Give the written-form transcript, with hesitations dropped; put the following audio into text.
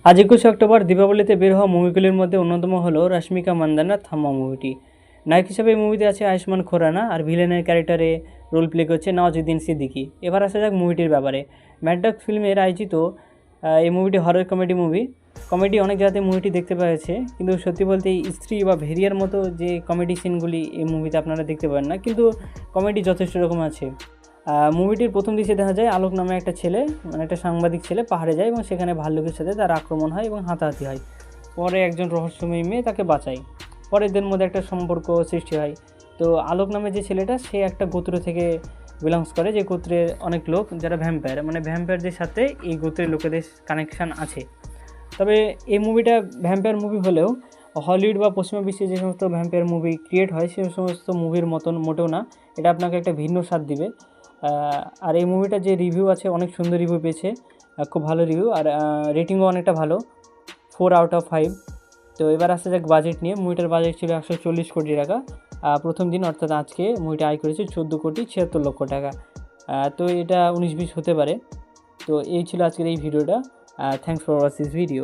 আজ 21শে অক্টোবর দীপাবলিতে বের হওয়া মুভিগুলির মধ্যে অন্যতম হলো রশ্মিকা মান্দানার থাম্মা মুভিটি। নায়ক হিসেবে এই মুভিতে আছে আয়ুষ্মান খুরানা, আর ভিলেনের ক্যারেক্টারে রোল প্লে করছে নওয়াজুদ্দিন সিদ্দিকী। এবার আসা যাক মুভিটির ব্যাপারে। ম্যাড ফিল্মের আয়োজিত এই মুভিটি হরর কমেডি মুভি। কমেডি অনেক জায়গাতে মুভিটি দেখতে পাওয়া যাচ্ছে, কিন্তু সত্যি বলতে এই স্ত্রী বা ভেরিয়ার মতো যে কমেডি সিনগুলি এই মুভিতে আপনারা দেখতে পাবেন না, কিন্তু কমেডি যথেষ্ট রকম আছে। মুভিটির প্রথম দৃশ্যে দেখা যায় আলোক নামে একটা ছেলে, মানে একটা সাংবাদিক ছেলে পাহাড়ে যায় এবং সেখানে ভাল্লুকের সাথে তার আক্রমণ হয় এবং হাতাহাতি হয়। পরে একজন রহস্যময়ী মেয়ে তাকে বাঁচায়। পরে এদের মধ্যে একটা সম্পর্ক সৃষ্টি হয়। তো আলোক নামে যে ছেলেটা, সে একটা গোত্র থেকে বিলংস করে, যে গোত্রের অনেক লোক যারা ভ্যাম্পায়ার, মানে ভ্যাম্পায়ারদের সাথে এই গোত্রের লোকেদের কানেকশান আছে। তবে এই মুভিটা ভ্যাম্পায়ার মুভি হলেও হলিউড বা পশ্চিমা বিশ্বে যে সমস্ত ভ্যাম্পায়ার মুভি ক্রিয়েট হয় সে সমস্ত মুভির মতন মোটেও না। এটা আপনাকে একটা ভিন্ন স্বাদ দিবে। আর এই মুভিটার যে রিভিউ আছে, অনেক সুন্দর রিভিউ পেয়েছে, খুব ভালো রিভিউ, আর রেটিংও অনেকটা ভালো, 4/5। তো এবার আসা যাক বাজেট নিয়ে। মুভিটার বাজেট ছিল 140 কোটি টাকা। প্রথম দিন অর্থাৎ আজকে মুভিটা আয় করেছে 14,76,00,000 টাকা। তো এটা 19-20 হতে পারে। তো এই ছিল আজকের এই ভিডিওটা। Thanks for watch this video.